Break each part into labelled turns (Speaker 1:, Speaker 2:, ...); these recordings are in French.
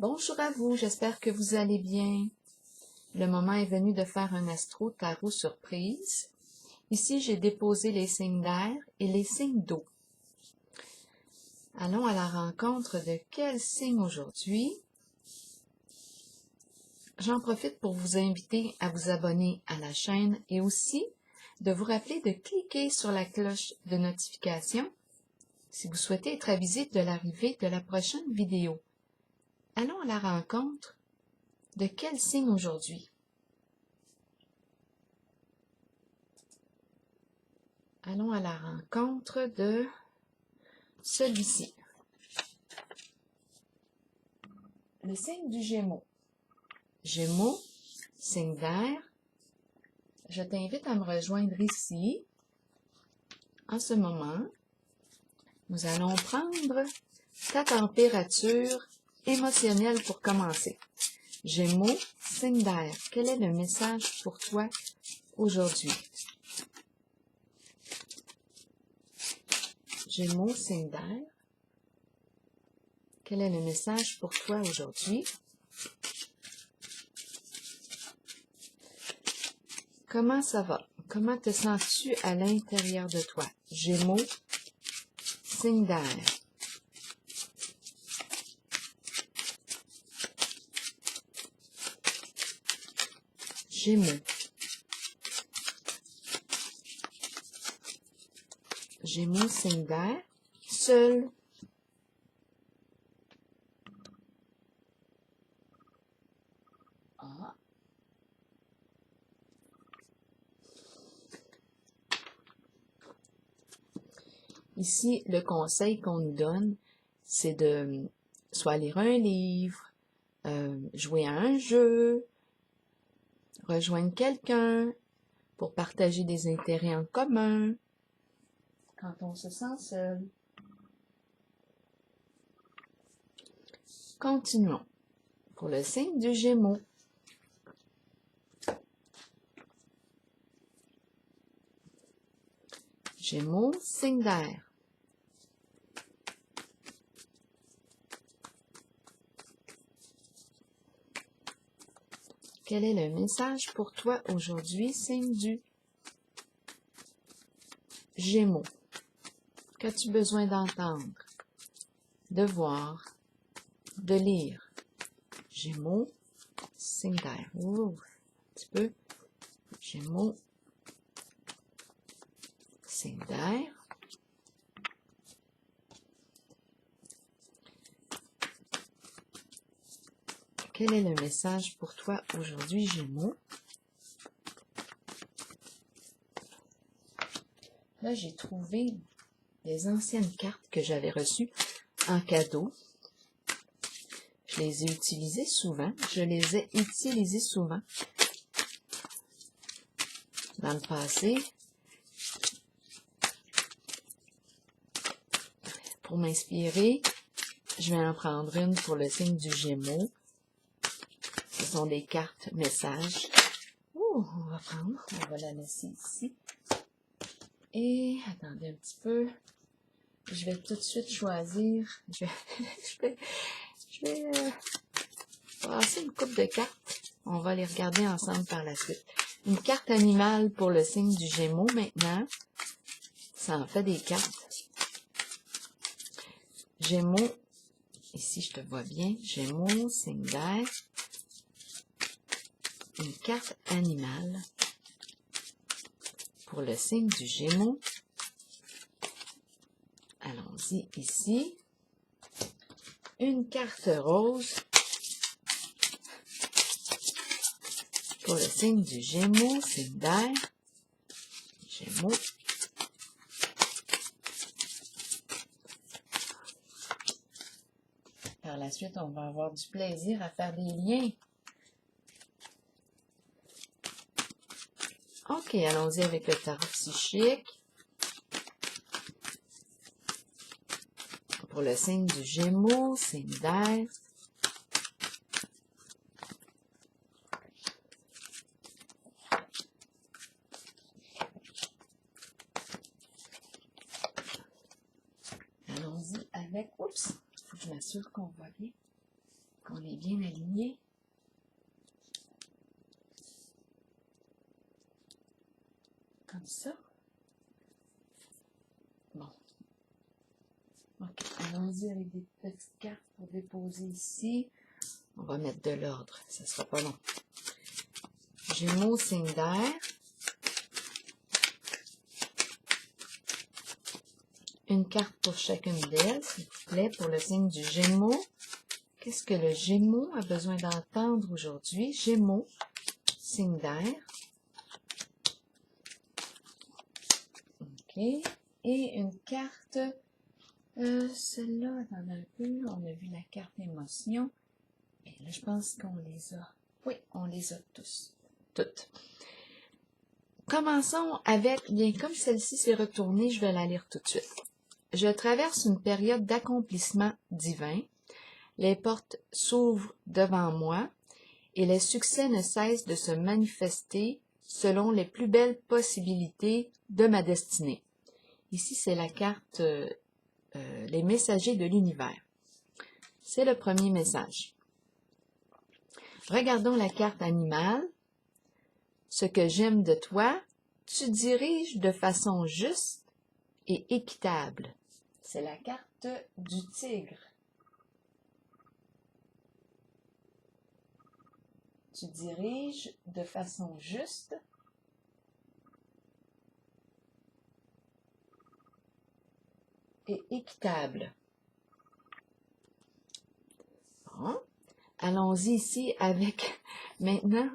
Speaker 1: Bonjour à vous, j'espère que vous allez bien. Le moment est venu de faire un astro tarot surprise. Ici, j'ai déposé les signes d'air et les signes d'eau. Allons à la rencontre de quel signe aujourd'hui? J'en profite pour vous inviter à vous abonner à la chaîne et aussi de vous rappeler de cliquer sur la cloche de notification si vous souhaitez être avisé de l'arrivée de la prochaine vidéo. Allons à la rencontre de quel signe aujourd'hui? Allons à la rencontre de celui-ci. Le signe du Gémeaux. Gémeaux, signe d'air. Je t'invite à me rejoindre ici. En ce moment, nous allons prendre ta température émotionnelle pour commencer. Gémeaux, signe d'air. Quel est le message pour toi aujourd'hui? Gémeaux, signe d'air. Quel est le message pour toi aujourd'hui? Comment ça va? Comment te sens-tu à l'intérieur de toi? Gémeaux, signe d'air. Gémeaux. Gémeaux, signe d'air. Seul. Ah. Ici, le conseil qu'on nous donne, c'est de soit lire un livre, jouer à un jeu, rejoindre quelqu'un pour partager des intérêts en commun quand on se sent seul. Continuons. Pour le signe du Gémeaux. Gémeaux, signe d'air. Quel est le message pour toi aujourd'hui, signe du Gémeaux? Qu'as-tu besoin d'entendre, de voir, de lire? Gémeaux, signe d'air. Ouh, un petit peu. Gémeaux, signe d'air. Quel est le message pour toi aujourd'hui, Gémeaux? Là, j'ai trouvé des anciennes cartes que j'avais reçues en cadeau. Je les ai utilisées souvent. Dans le passé. Pour m'inspirer, je vais en prendre une pour le signe du Gémeaux. Ce sont des cartes messages. Ouh, on va la laisser ici. Et, attendez un petit peu, je vais tout de suite choisir, je vais passer une coupe de cartes. On va les regarder ensemble par la suite. Une carte animale pour le signe du Gémeaux maintenant. Ça en fait des cartes. Gémeaux, ici je te vois bien, Gémeaux, signe d'air. Une carte animale pour le signe du Gémeaux. Allons-y ici. Une carte rose pour le signe du Gémeaux, signe d'air. Gémeaux. Par la suite, on va avoir du plaisir à faire des liens. Ok, allons-y avec le tarot psychique. Pour le signe du Gémeaux, signe d'air. Allons-y avec, oups, faut que je m'assure qu'on voit bien, qu'on est bien aligné. Comme ça. Bon. Ok, allons-y avec des petites cartes pour déposer ici. On va mettre de l'ordre, ça sera pas long. Gémeaux, signe d'air. Une carte pour chacune d'elles, s'il vous plaît, pour le signe du Gémeaux. Qu'est-ce que le Gémeaux a besoin d'entendre aujourd'hui? Gémeaux, signe d'air. OK. Et une carte, celle-là, dans un peu, on a vu la carte émotion. Et là, je pense qu'on les a. Oui, on les a tous. Toutes. Commençons avec, bien, comme celle-ci s'est retournée, je vais la lire tout de suite. Je traverse une période d'accomplissement divin. Les portes s'ouvrent devant moi et les succès ne cessent de se manifester selon les plus belles possibilités de ma destinée. Ici, c'est la carte les messagers de l'univers. C'est le premier message. Regardons la carte animale. Ce que j'aime de toi, tu diriges de façon juste et équitable. C'est la carte du tigre. Tu diriges de façon juste et équitable. Bon. Allons-y ici avec maintenant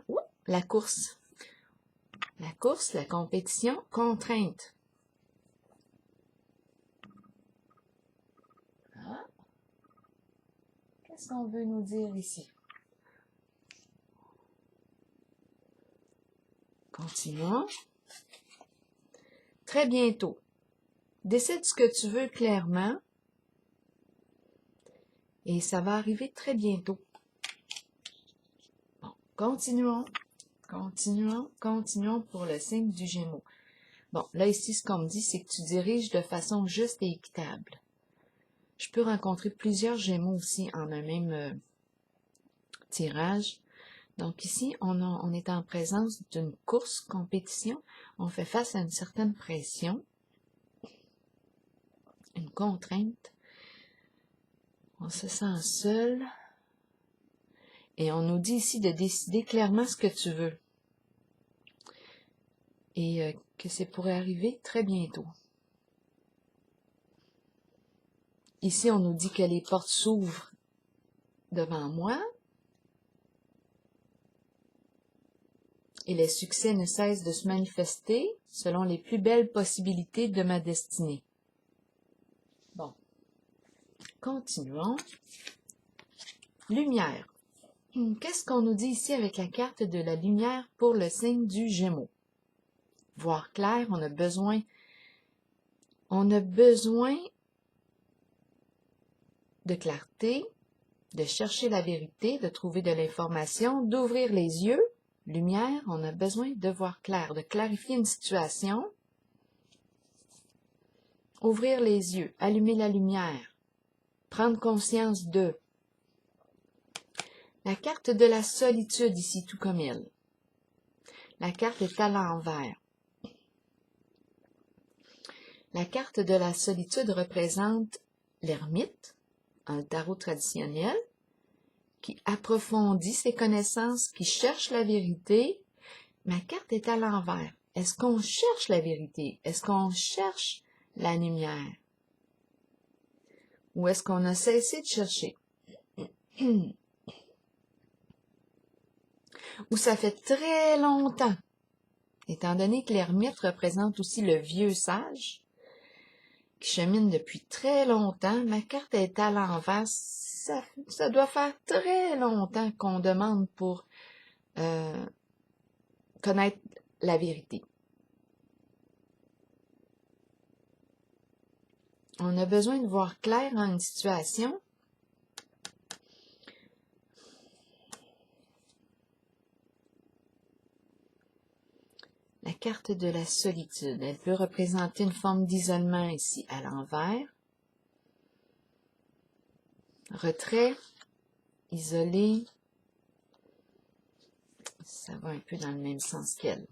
Speaker 1: la course. La course, la compétition, contrainte. Ah. Qu'est-ce qu'on veut nous dire ici? Continuons. Très bientôt. Décide ce que tu veux clairement et ça va arriver très bientôt. Bon, continuons, continuons, continuons pour le signe du Gémeaux. Bon, là ici, ce qu'on me dit, c'est que tu diriges de façon juste et équitable. Je peux rencontrer plusieurs Gémeaux aussi en un même tirage. Donc ici, on est en présence d'une course, compétition. On fait face à une certaine pression, une contrainte. On se sent seul. Et on nous dit ici de décider clairement ce que tu veux. Et que c'est pour arriver très bientôt. Ici, on nous dit que les portes s'ouvrent devant moi. Et les succès ne cessent de se manifester selon les plus belles possibilités de ma destinée. Bon. Continuons. Lumière. Qu'est-ce qu'on nous dit ici avec la carte de la lumière pour le signe du Gémeaux? Voir clair, on a besoin de clarté, de chercher la vérité, de trouver de l'information, d'ouvrir les yeux. Lumière, on a besoin de voir clair, de clarifier une situation. Ouvrir les yeux, allumer la lumière, prendre conscience de. La carte de la solitude ici, tout comme elle. La carte est à l'envers. La carte de la solitude représente l'ermite, un tarot traditionnel, qui approfondit ses connaissances, qui cherche la vérité. Ma carte est à l'envers. Est-ce qu'on cherche la vérité? Est-ce qu'on cherche la lumière? Ou est-ce qu'on a cessé de chercher? Ou ça fait très longtemps, étant donné que l'ermite représente aussi le vieux sage, qui chemine depuis très longtemps, ma carte est à l'envers. Ça doit faire très longtemps qu'on demande pour connaître la vérité. On a besoin de voir clair dans une situation. La carte de la solitude, elle peut représenter une forme d'isolement ici à l'envers. Retrait, isolé. Ça va un peu dans le même sens qu'elle.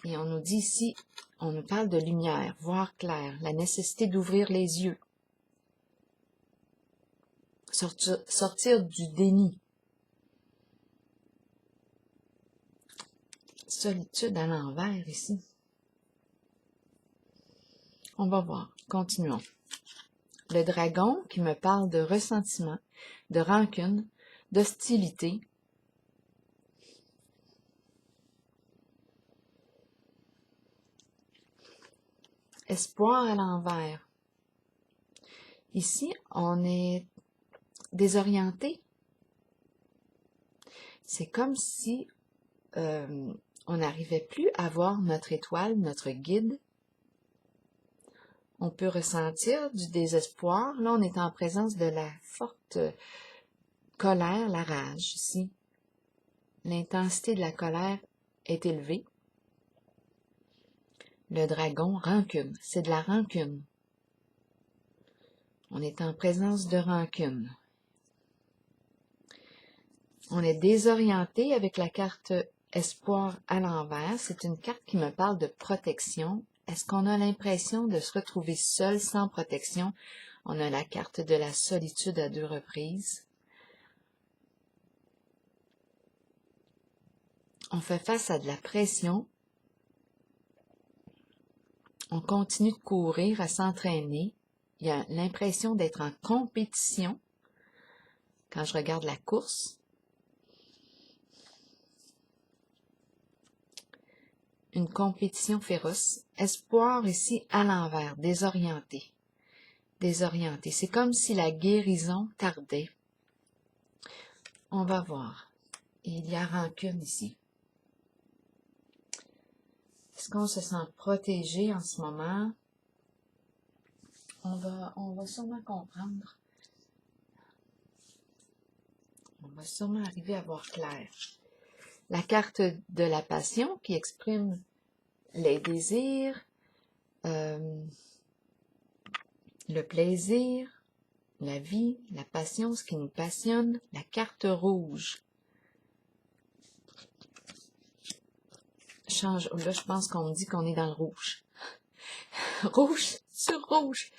Speaker 1: Et on nous dit ici, on nous parle de lumière, voir clair, la nécessité d'ouvrir les yeux, sortir du déni. Solitude à l'envers ici. On va voir, continuons. Le dragon qui me parle de ressentiment, de rancune, d'hostilité. Espoir à l'envers. Ici, on est désorienté. C'est comme si on n'arrivait plus à voir notre étoile, notre guide. On peut ressentir du désespoir. Là, on est en présence de la forte colère, la rage ici. L'intensité de la colère est élevée. Le dragon, rancune. C'est de la rancune. On est en présence de rancune. On est désorienté avec la carte espoir à l'envers. C'est une carte qui me parle de protection. Est-ce qu'on a l'impression de se retrouver seul, sans protection? On a la carte de la solitude à 2 reprises. On fait face à de la pression. On continue de courir, à s'entraîner. Il y a l'impression d'être en compétition quand je regarde la course. Une compétition féroce. Espoir ici à l'envers, désorienté. Désorienté. C'est comme si la guérison tardait. On va voir. Il y a rancune ici. Est-ce qu'on se sent protégé en ce moment? On va sûrement comprendre. On va sûrement arriver à voir clair. La carte de la passion qui exprime les désirs, le plaisir, la vie, la passion, ce qui nous passionne. La carte rouge. Là, je pense qu'on me dit qu'on est dans le rouge. Rouge sur rouge.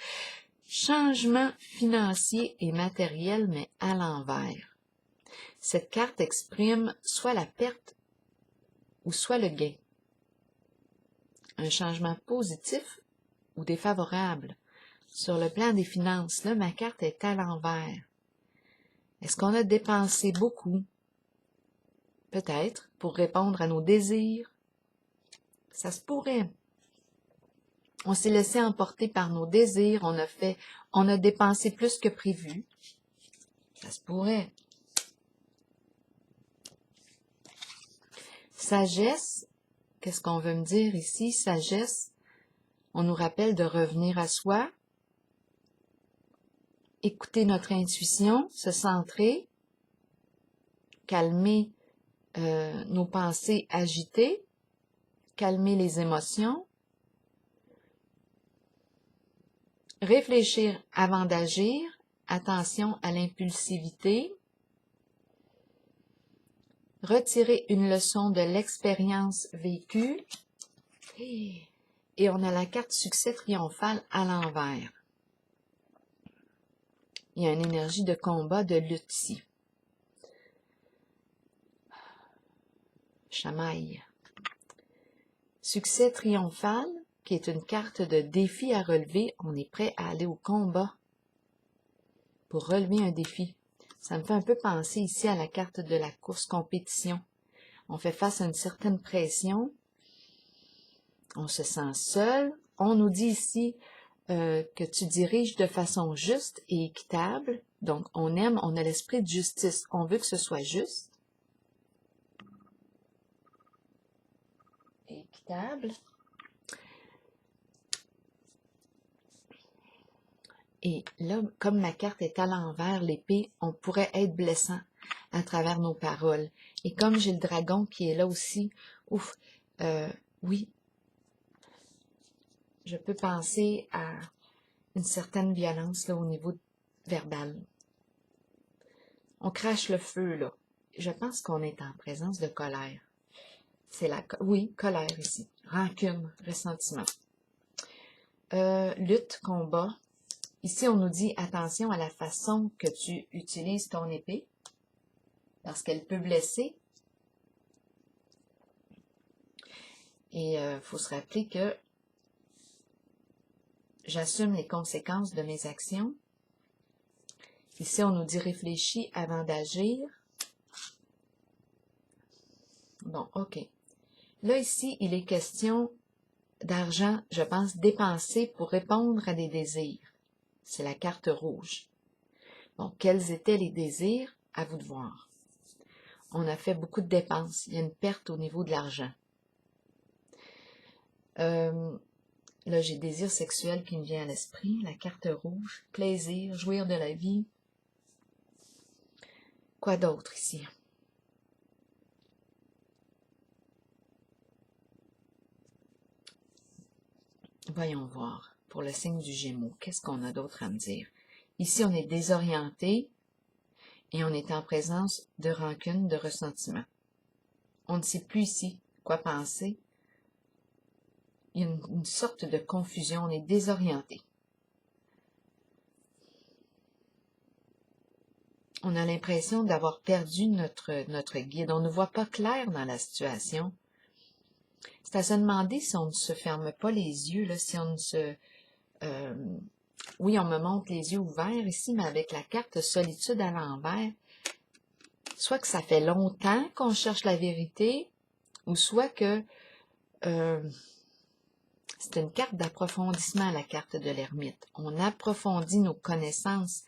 Speaker 1: Changement financier et matériel, mais à l'envers. Cette carte exprime soit la perte ou soit le gain. Un changement positif ou défavorable. Sur le plan des finances, là, ma carte est à l'envers. Est-ce qu'on a dépensé beaucoup? Peut-être, pour répondre à nos désirs. Ça se pourrait. On s'est laissé emporter par nos désirs, on a dépensé plus que prévu. Ça se pourrait. Sagesse, qu'est-ce qu'on veut me dire ici? Sagesse, on nous rappelle de revenir à soi, écouter notre intuition, se centrer, calmer nos pensées agitées, calmer les émotions, réfléchir avant d'agir, attention à l'impulsivité, retirer une leçon de l'expérience vécue, et on a la carte succès triomphal à l'envers. Il y a une énergie de combat, de lutte ici. Chamaille. Succès triomphal, qui est une carte de défi à relever. On est prêt à aller au combat pour relever un défi. Ça me fait un peu penser ici à la carte de la course compétition. On fait face à une certaine pression. On se sent seul. On nous dit ici que tu diriges de façon juste et équitable. Donc, on a l'esprit de justice. On veut que ce soit juste. Et équitable. Et là, comme ma carte est à l'envers, l'épée, on pourrait être blessant à travers nos paroles. Et comme j'ai le dragon qui est là aussi, oui, je peux penser à une certaine violence là, au niveau verbal. On crache le feu, là. Je pense qu'on est en présence de colère. C'est oui, colère ici. Rancune, ressentiment. Lutte, combat. Ici, on nous dit attention à la façon que tu utilises ton épée, parce qu'elle peut blesser. Et faut se rappeler que j'assume les conséquences de mes actions. Ici, on nous dit réfléchis avant d'agir. Bon, OK. Là, ici, il est question d'argent, je pense, dépensé pour répondre à des désirs. C'est la carte rouge. Bon, quels étaient les désirs? À vous de voir. On a fait beaucoup de dépenses. Il y a une perte au niveau de l'argent. Là, j'ai désir sexuel qui me vient à l'esprit. La carte rouge. Plaisir, jouir de la vie. Quoi d'autre ici? Voyons voir. Pour le signe du Gémeaux, qu'est-ce qu'on a d'autre à me dire? Ici, on est désorienté et on est en présence de rancune, de ressentiment. On ne sait plus ici quoi penser. Il y a une sorte de confusion, on est désorienté. On a l'impression d'avoir perdu notre guide. On ne voit pas clair dans la situation. C'est à se demander si on ne se ferme pas les yeux, là, si on ne se... oui, on me montre les yeux ouverts ici, mais avec la carte solitude à l'envers, soit que ça fait longtemps qu'on cherche la vérité, ou soit que c'est une carte d'approfondissement, la carte de l'ermite. On approfondit nos connaissances.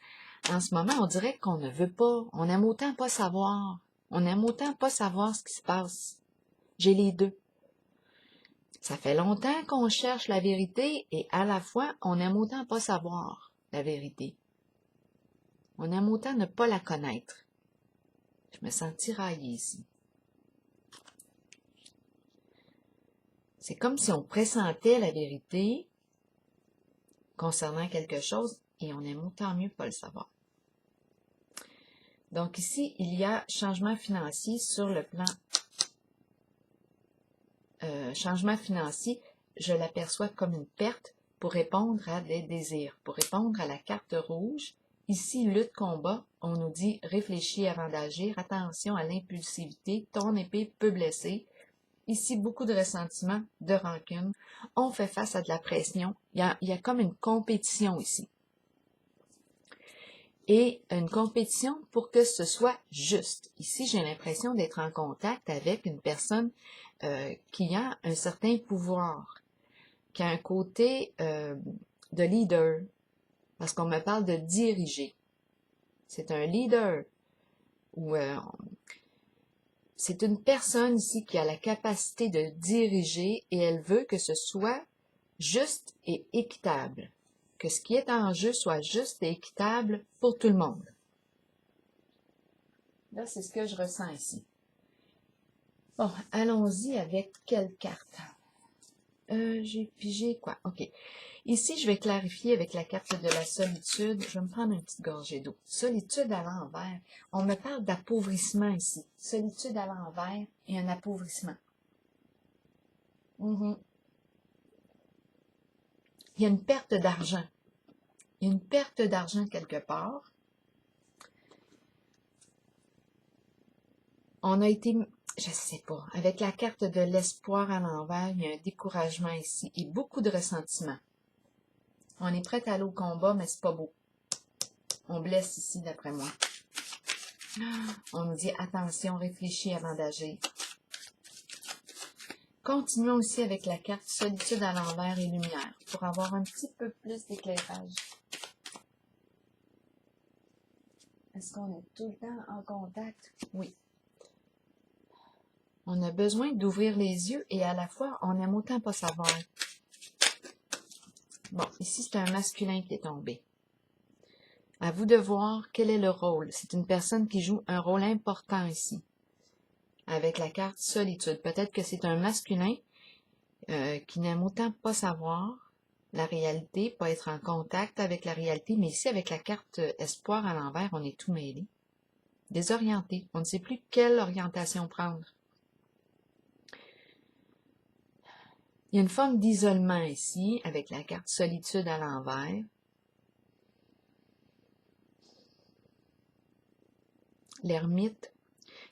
Speaker 1: En ce moment, on dirait qu'on ne veut pas, on aime autant pas savoir. On aime autant pas savoir ce qui se passe. J'ai les deux. Ça fait longtemps qu'on cherche la vérité et à la fois, on aime autant pas savoir la vérité. On aime autant ne pas la connaître. Je me sens tiraillée ici. C'est comme si on pressentait la vérité concernant quelque chose et on aime autant mieux pas le savoir. Donc ici, il y a changement financier sur le plan changement financier, je l'aperçois comme une perte pour répondre à des désirs, pour répondre à la carte rouge. Ici, lutte, combat, on nous dit réfléchis avant d'agir, attention à l'impulsivité, ton épée peut blesser. Ici, beaucoup de ressentiment, de rancune. On fait face à de la pression. Il y a comme une compétition ici. Et une compétition pour que ce soit juste. Ici, j'ai l'impression d'être en contact avec une personne qui a un certain pouvoir, qui a un côté de leader, parce qu'on me parle de diriger. C'est un leader, ou c'est une personne ici qui a la capacité de diriger et elle veut que ce soit juste et équitable, que ce qui est en jeu soit juste et équitable pour tout le monde. Là, c'est ce que je ressens ici. Bon, allons-y avec quelle carte? J'ai pigé quoi? OK. Ici, je vais clarifier avec la carte de la solitude. Je vais me prendre une petite gorgée d'eau. Solitude à l'envers. On me parle d'appauvrissement ici. Solitude à l'envers et un appauvrissement. Il y a une perte d'argent. Il y a une perte d'argent quelque part. On a été, je sais pas, avec la carte de l'espoir à l'envers, il y a un découragement ici et beaucoup de ressentiment. On est prêt à aller au combat, mais c'est pas beau. On blesse ici, d'après moi. On nous dit, attention, réfléchis avant d'agir. Continuons aussi avec la carte solitude à l'envers et lumière, pour avoir un petit peu plus d'éclairage. Est-ce qu'on est tout le temps en contact? Oui. On a besoin d'ouvrir les yeux et à la fois, on aime autant pas savoir. Bon, ici, c'est un masculin qui est tombé. À vous de voir quel est le rôle. C'est une personne qui joue un rôle important ici. Avec la carte solitude. Peut-être que c'est un masculin qui n'aime autant pas savoir. la réalité, pas être en contact avec la réalité, mais ici, avec la carte espoir à l'envers, on est tout mêlé. Désorienté, on ne sait plus quelle orientation prendre. Il y a une forme d'isolement ici, avec la carte solitude à l'envers. L'ermite,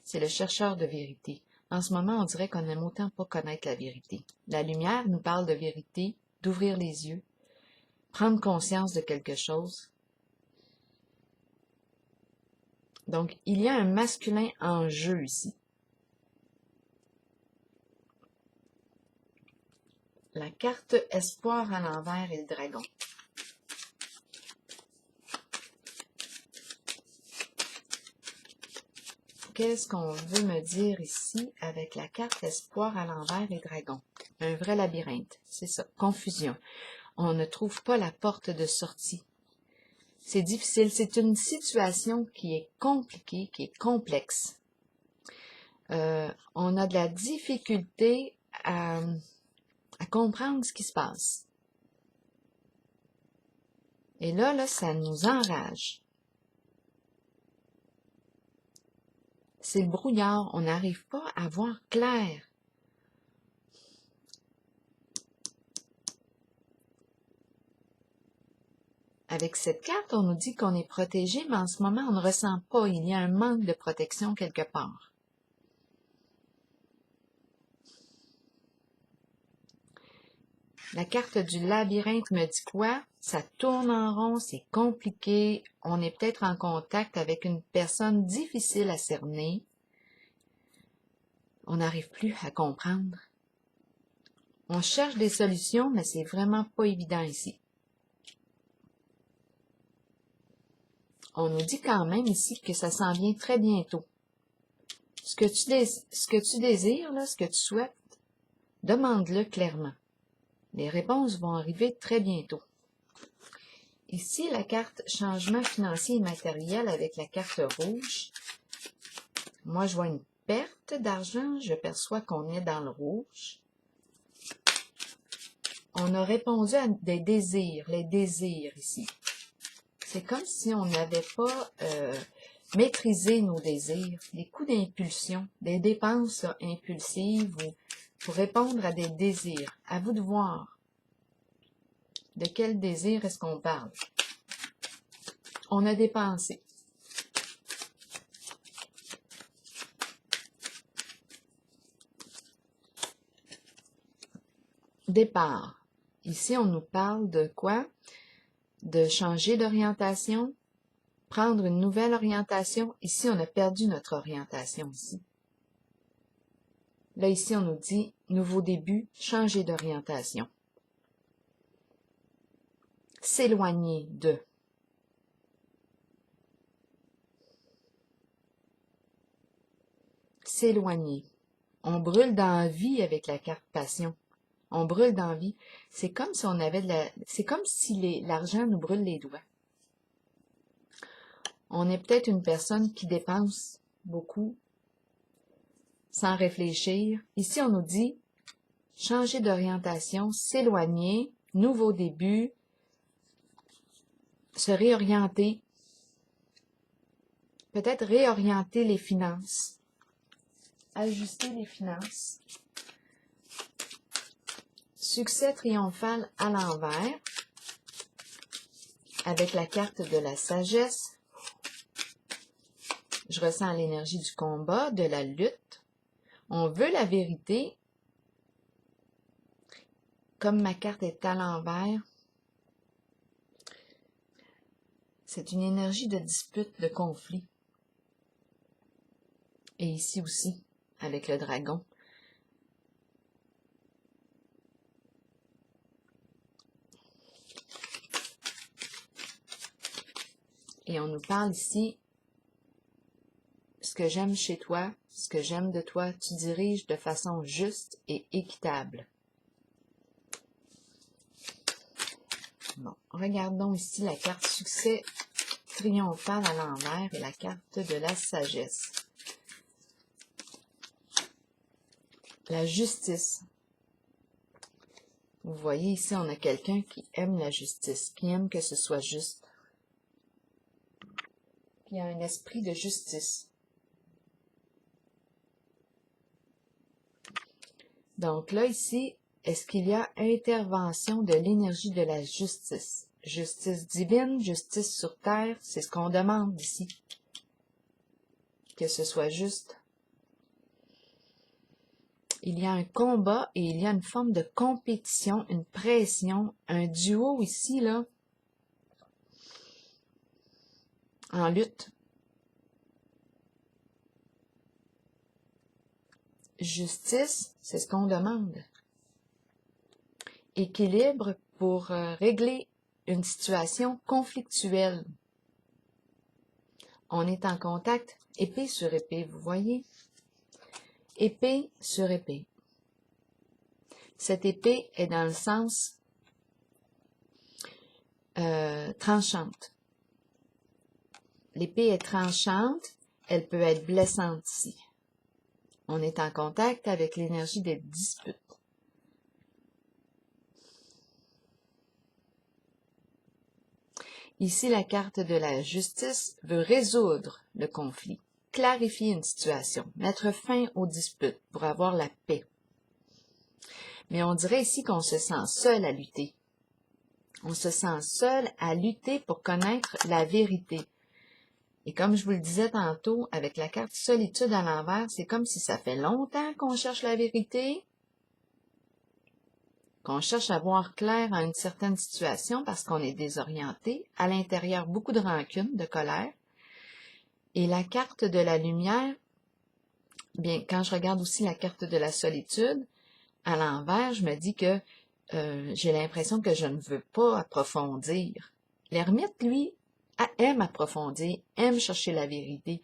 Speaker 1: c'est le chercheur de vérité. En ce moment, on dirait qu'on aime autant pas connaître la vérité. La lumière nous parle de vérité, d'ouvrir les yeux, prendre conscience de quelque chose. Donc, il y a un masculin en jeu ici. La carte espoir à l'envers et le dragon. Qu'est-ce qu'on veut me dire ici avec la carte espoir à l'envers et dragon? Un vrai labyrinthe, c'est ça, confusion. On ne trouve pas la porte de sortie. C'est difficile, c'est une situation qui est compliquée, qui est complexe. On a de la difficulté à comprendre ce qui se passe. Et là, ça nous enrage. C'est le brouillard, on n'arrive pas à voir clair. Avec cette carte, on nous dit qu'on est protégé, mais en ce moment, on ne ressent pas. Il y a un manque de protection quelque part. La carte du labyrinthe me dit quoi? Ça tourne en rond, c'est compliqué. On est peut-être en contact avec une personne difficile à cerner. On n'arrive plus à comprendre. On cherche des solutions, mais c'est vraiment pas évident ici. On nous dit quand même ici que ça s'en vient très bientôt. Ce que tu désires, là, ce que tu souhaites, demande-le clairement. Les réponses vont arriver très bientôt. Ici, la carte changement financier et matériel avec la carte rouge. Moi, je vois une perte d'argent. Je perçois qu'on est dans le rouge. On a répondu à des désirs, les désirs ici. C'est comme si on n'avait pas maîtrisé nos désirs, des coups d'impulsion, des dépenses impulsives ou pour répondre à des désirs. À vous de voir. De quel désir est-ce qu'on parle? On a dépensé. Départ. Ici, on nous parle de quoi? De changer d'orientation, prendre une nouvelle orientation. Ici, on a perdu notre orientation ici. Là, ici, on nous dit nouveau début, changer d'orientation. S'éloigner de. S'éloigner. On brûle d'envie avec la carte passion. On brûle d'envie. C'est comme si on avait c'est comme si l'argent nous brûle les doigts. On est peut-être une personne qui dépense beaucoup sans réfléchir. Ici, on nous dit changer d'orientation, s'éloigner, nouveau début, se réorienter, peut-être réorienter les finances, ajuster les finances. Succès triomphal à l'envers, avec la carte de la sagesse. Je ressens l'énergie du combat, de la lutte. On veut la vérité. Comme ma carte est à l'envers, c'est une énergie de dispute, de conflit. Et ici aussi, avec le dragon. Et on nous parle ici, ce que j'aime chez toi, ce que j'aime de toi, tu diriges de façon juste et équitable. Bon, regardons ici la carte succès triomphal à l'envers et la carte de la sagesse. La justice. Vous voyez ici, on a quelqu'un qui aime la justice, qui aime que ce soit juste, qui a un esprit de justice. Donc là, ici, est-ce qu'il y a intervention de l'énergie de la justice? Justice divine, justice sur terre, c'est ce qu'on demande ici. Que ce soit juste. Il y a un combat et il y a une forme de compétition, une pression, un duo ici, là, en lutte. Justice, c'est ce qu'on demande. Équilibre pour régler une situation conflictuelle. On est en contact épée sur épée, vous voyez? Épée sur épée. Cette épée est dans le sens tranchante. L'épée est tranchante, elle peut être blessante ici. On est en contact avec l'énergie des disputes. Ici, la carte de la justice veut résoudre le conflit, clarifier une situation, mettre fin aux disputes pour avoir la paix. Mais on dirait ici qu'on se sent seul à lutter. On se sent seul à lutter pour connaître la vérité. Et comme je vous le disais tantôt, avec la carte solitude à l'envers, c'est comme si ça fait longtemps qu'on cherche la vérité, qu'on cherche à voir clair à une certaine situation parce qu'on est désorienté, à l'intérieur beaucoup de rancune, de colère. Et la carte de la lumière, bien, quand je regarde aussi la carte de la solitude, à l'envers, je me dis que j'ai l'impression que je ne veux pas approfondir. L'ermite, lui, aime approfondir, aime chercher la vérité.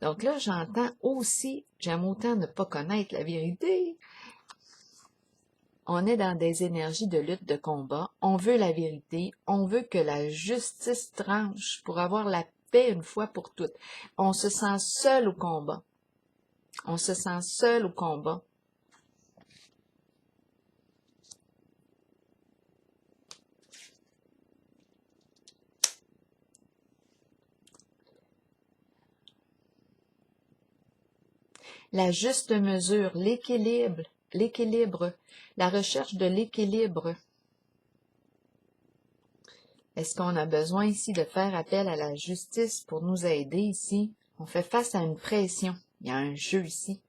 Speaker 1: Donc là, j'entends aussi, j'aime autant ne pas connaître la vérité. On est dans des énergies de lutte, de combat. On veut la vérité. On veut que la justice tranche pour avoir la paix une fois pour toutes. On se sent seul au combat. On se sent seul au combat. La juste mesure, l'équilibre, la recherche de l'équilibre. Est-ce qu'on a besoin ici de faire appel à la justice pour nous aider ici? On fait face à une pression. Il y a un jeu ici.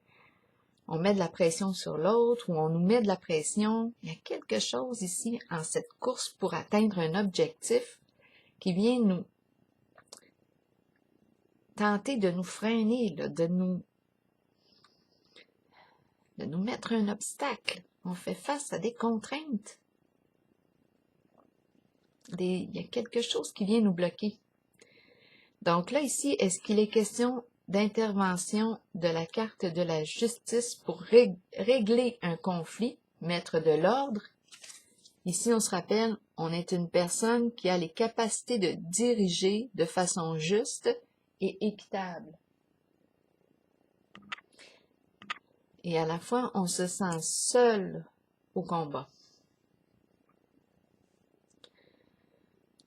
Speaker 1: On met de la pression sur l'autre ou on nous met de la pression. Il y a quelque chose ici en cette course pour atteindre un objectif qui vient nous tenter de nous freiner, là, de nous mettre un obstacle. On fait face à des contraintes. Il y a quelque chose qui vient nous bloquer. Donc là, ici, est-ce qu'il est question d'intervention de la carte de la justice pour régler un conflit, mettre de l'ordre? Ici, on se rappelle, on est une personne qui a les capacités de diriger de façon juste et équitable. Et à la fois, on se sent seul au combat.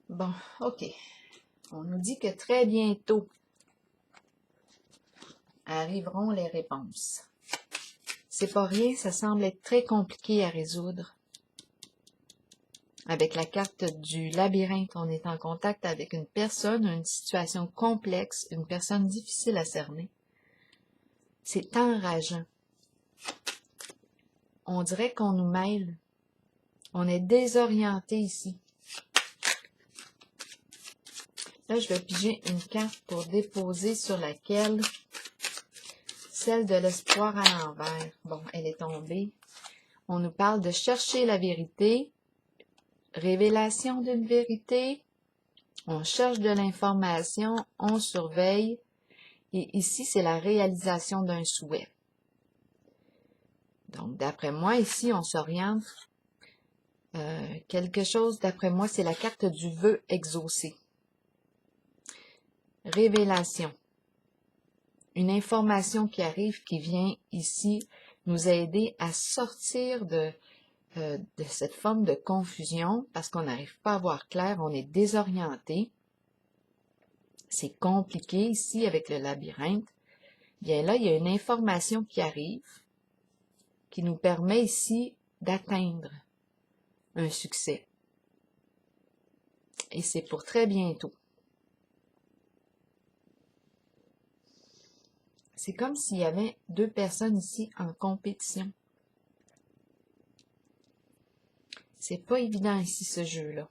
Speaker 1: Bon, OK. On nous dit que très bientôt arriveront les réponses. C'est pas rien, ça semble être très compliqué à résoudre. Avec la carte du labyrinthe, on est en contact avec une personne, une situation complexe, une personne difficile à cerner. C'est enrageant. On dirait qu'on nous mêle. On est désorienté ici. Là, je vais piger une carte pour déposer sur laquelle celle de l'espoir à l'envers. Bon, elle est tombée. On nous parle de chercher la vérité, révélation d'une vérité. On cherche de l'information, on surveille. Et ici, c'est la réalisation d'un souhait. Donc, d'après moi, ici, on s'oriente. Quelque chose, d'après moi, c'est la carte du vœu exaucé. Révélation. Une information qui arrive, qui vient ici nous aider à sortir de de cette forme de confusion parce qu'on n'arrive pas à voir clair, on est désorienté. C'est compliqué ici avec le labyrinthe. Bien là, il y a une information qui arrive qui nous permet ici d'atteindre un succès. Et c'est pour très bientôt. C'est comme s'il y avait deux personnes ici en compétition. C'est pas évident ici ce jeu-là.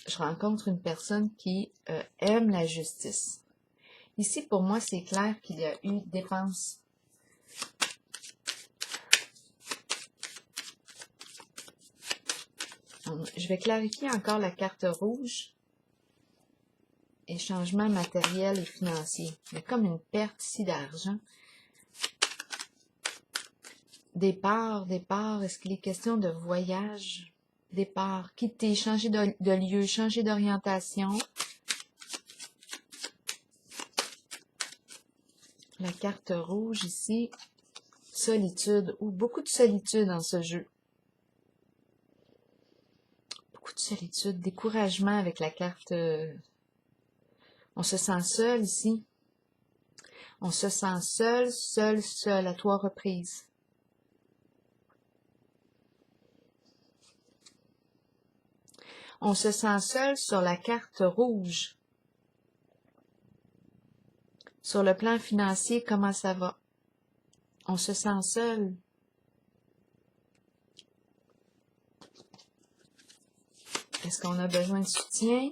Speaker 1: Je rencontre une personne qui aime la justice. Ici, pour moi, c'est clair qu'il y a eu dépense. Je vais clarifier encore la carte rouge. Et changement matériel et financier. Il y a comme une perte ici d'argent. Départ. Est-ce qu'il est question de voyage? Départ, quitter, changer de lieu, changer d'orientation. La carte rouge ici, solitude, ou beaucoup de solitude dans ce jeu. Beaucoup de solitude, découragement avec la carte. On se sent seul ici. On se sent seul à 3 reprises. On se sent seul sur la carte rouge. Sur le plan financier, comment ça va? On se sent seul. Est-ce qu'on a besoin de soutien?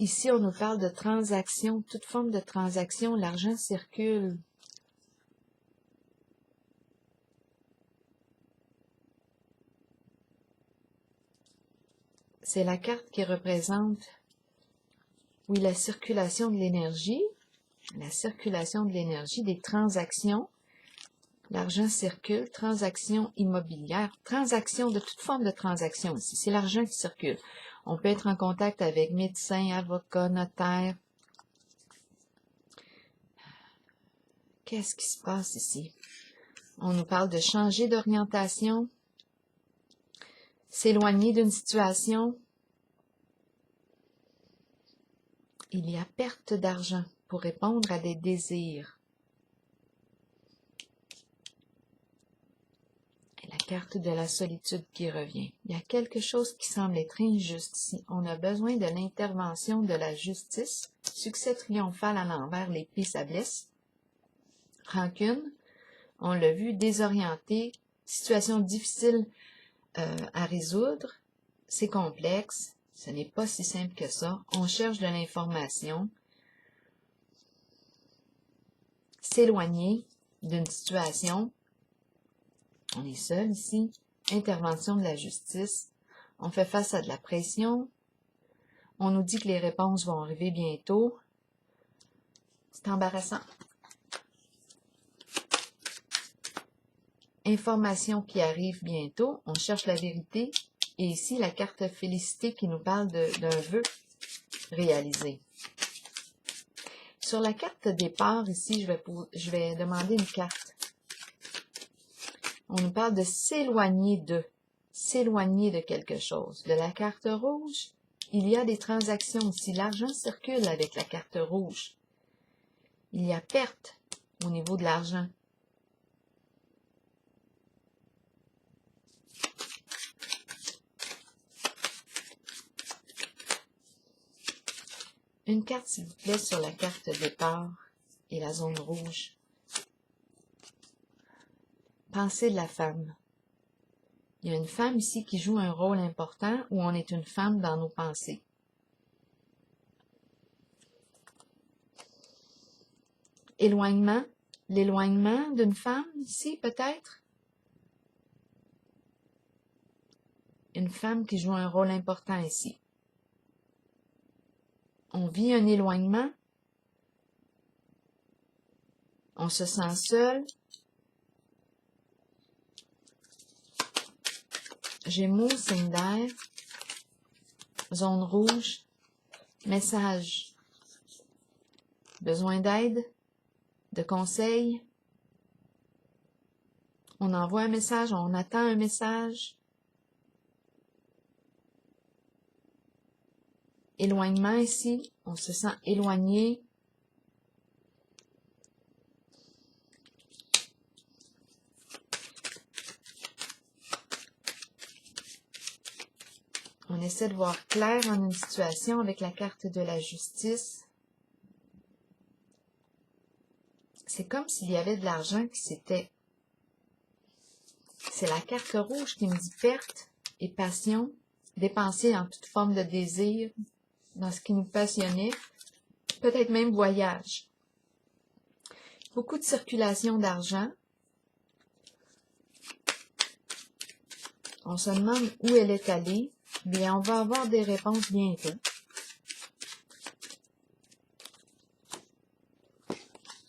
Speaker 1: Ici, on nous parle de transactions, toute forme de transaction, l'argent circule. C'est la carte qui représente, oui, la circulation de l'énergie, des transactions. L'argent circule, transactions immobilières, transactions de toute forme de transaction ici. C'est l'argent qui circule. On peut être en contact avec médecins, avocats, notaires. Qu'est-ce qui se passe ici? On nous parle de changer d'orientation, s'éloigner d'une situation. Il y a perte d'argent pour répondre à des désirs. Et la carte de la solitude qui revient. Il y a quelque chose qui semble être injuste ici. On a besoin de l'intervention de la justice. Succès triomphal à l'envers, l'épée s'ablesse. Rancune, on l'a vu, désorienté, situation difficile à résoudre. C'est complexe. Ce n'est pas si simple que ça. On cherche de l'information. S'éloigner d'une situation. On est seul ici. Intervention de la justice. On fait face à de la pression. On nous dit que les réponses vont arriver bientôt. C'est embarrassant. Information qui arrive bientôt. On cherche la vérité. Et ici, la carte félicité qui nous parle d'un vœu réalisé. Sur la carte départ, ici, je vais demander une carte. On nous parle de s'éloigner de quelque chose. De la carte rouge, il y a des transactions ici. L'argent circule avec la carte rouge. Il y a perte au niveau de l'argent. Une carte, s'il vous plaît, sur la carte départ et la zone rouge. Pensée de la femme. Il y a une femme ici qui joue un rôle important où on est une femme dans nos pensées. Éloignement. L'éloignement d'une femme ici, peut-être. Une femme qui joue un rôle important ici. On vit un éloignement. On se sent seul. Gémeaux, signe d'air. Zone rouge. Message. Besoin d'aide? De conseils? On envoie un message, on attend un message. Éloignement ici, on se sent éloigné. On essaie de voir clair en une situation avec la carte de la justice. C'est comme s'il y avait de l'argent qui s'était... C'est la carte rouge qui me dit perte et passion, dépensée en toute forme de désir, dans ce qui nous passionnait, peut-être même voyage. Beaucoup de circulation d'argent. On se demande où elle est allée. Bien, on va avoir des réponses bientôt.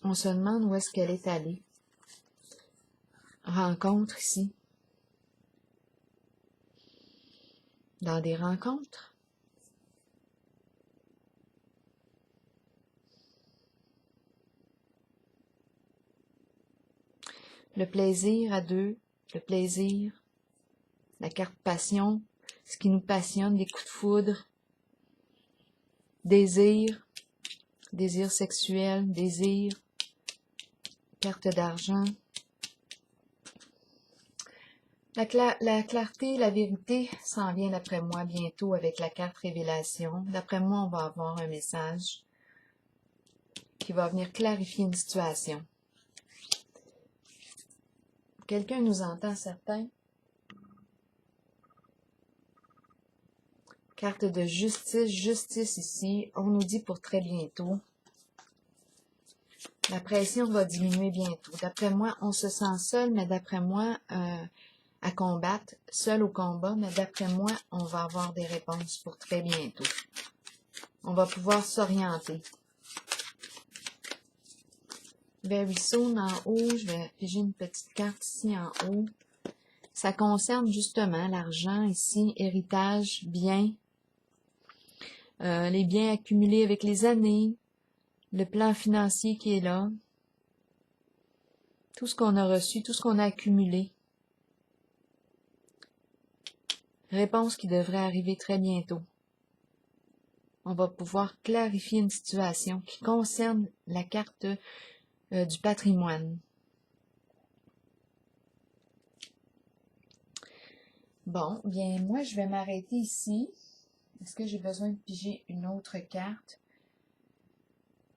Speaker 1: On se demande où est-ce qu'elle est allée. Rencontre ici. Dans des rencontres. Le plaisir à deux, le plaisir, la carte passion, ce qui nous passionne, les coups de foudre, désir, désir sexuel, désir, carte d'argent. La clarté, la vérité s'en vient d'après moi bientôt avec la carte révélation. D'après moi, on va avoir un message qui va venir clarifier une situation. Quelqu'un nous entend, certains? Carte de justice, justice ici. On nous dit pour très bientôt. La pression va diminuer bientôt. D'après moi, on se sent seul, mais d'après moi, à combattre, seul au combat, mais d'après moi, on va avoir des réponses pour très bientôt. On va pouvoir s'orienter. Very soon en haut, je vais piger une petite carte ici en haut. Ça concerne justement l'argent ici, héritage, biens, les biens accumulés avec les années, le plan financier qui est là, tout ce qu'on a reçu, tout ce qu'on a accumulé. Réponse qui devrait arriver très bientôt. On va pouvoir clarifier une situation qui concerne la carte du patrimoine. Bon, bien, moi, je vais m'arrêter ici. Est-ce que j'ai besoin de piger une autre carte?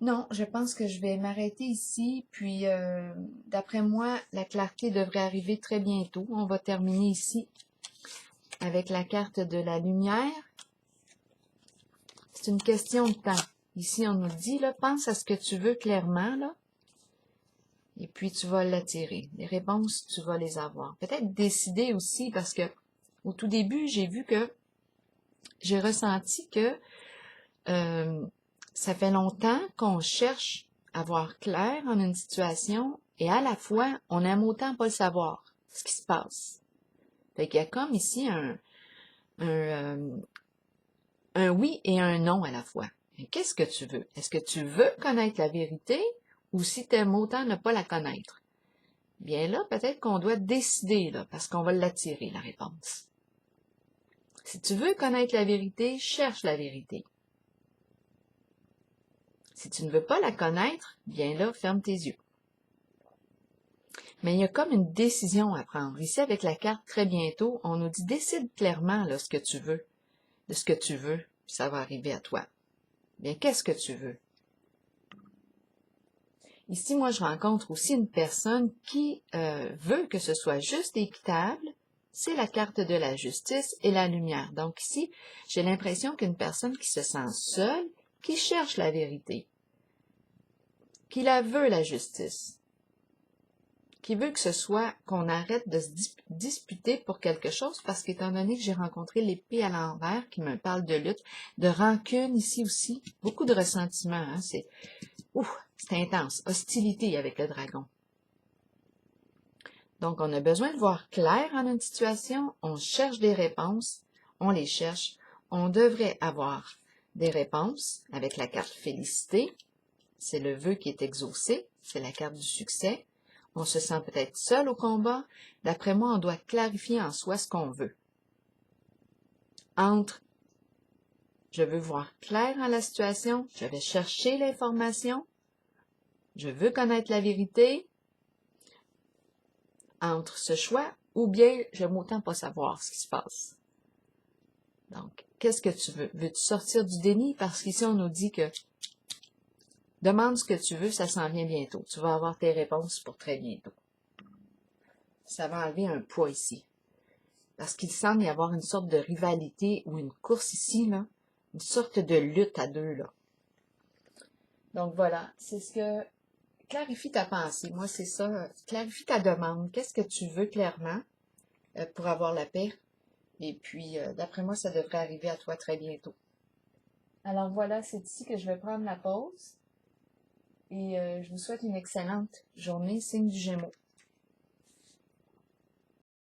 Speaker 1: Non, je pense que je vais m'arrêter ici, puis d'après moi, la clarté devrait arriver très bientôt. On va terminer ici avec la carte de la lumière. C'est une question de temps. Ici, on nous dit, là, pense à ce que tu veux clairement, là, et puis tu vas l'attirer. Les réponses, tu vas les avoir. Peut-être décider aussi, parce que au tout début, j'ai vu que j'ai ressenti que ça fait longtemps qu'on cherche à voir clair en une situation et à la fois, on aime autant pas le savoir, ce qui se passe. Fait qu'il y a comme ici un oui et un non à la fois. Qu'est-ce que tu veux? Est-ce que tu veux connaître la vérité ou si tu aimes autant ne pas la connaître? Bien là, peut-être qu'on doit décider, là, parce qu'on va l'attirer, la réponse. Si tu veux connaître la vérité, cherche la vérité. Si tu ne veux pas la connaître, bien là, ferme tes yeux. Mais il y a comme une décision à prendre. Ici, avec la carte, très bientôt, on nous dit, décide clairement là, ce que tu veux, de ce que tu veux, puis ça va arriver à toi. Bien, qu'est-ce que tu veux? Ici, moi, je rencontre aussi une personne qui veut que ce soit juste et équitable. C'est la carte de la justice et la lumière. Donc ici, j'ai l'impression qu'une personne qui se sent seule, qui cherche la vérité, qui la veut, la justice, qui veut que ce soit qu'on arrête de se disputer pour quelque chose, parce qu'étant donné que j'ai rencontré l'épée à l'envers, qui me parle de lutte, de rancune ici aussi, beaucoup de ressentiment, hein, c'est intense, hostilité avec le dragon. Donc, on a besoin de voir clair en une situation, on cherche des réponses, on les cherche, on devrait avoir des réponses avec la carte félicité. c'est le vœu qui est exaucé, c'est la carte du succès. On se sent peut-être seul au combat. D'après moi, on doit clarifier en soi ce qu'on veut. Entre je veux voir clair dans la situation, je vais chercher l'information, je veux connaître la vérité, entre ce choix, ou bien j'aime autant pas savoir ce qui se passe. Donc, qu'est-ce que tu veux? Veux-tu sortir du déni? Parce qu'ici, on nous dit que demande ce que tu veux, ça s'en vient bientôt. Tu vas avoir tes réponses pour très bientôt. Ça va enlever un poids ici. Parce qu'il semble y avoir une sorte de rivalité ou une course ici, là. Une sorte de lutte à deux, là. Donc voilà, c'est ce que... Clarifie ta pensée. Moi, c'est ça. Clarifie ta demande. Qu'est-ce que tu veux clairement pour avoir la paix? Et puis, d'après moi, ça devrait arriver à toi très bientôt. Alors voilà, c'est ici que je vais prendre la pause. Et je vous souhaite une excellente journée, signe du Gémeaux.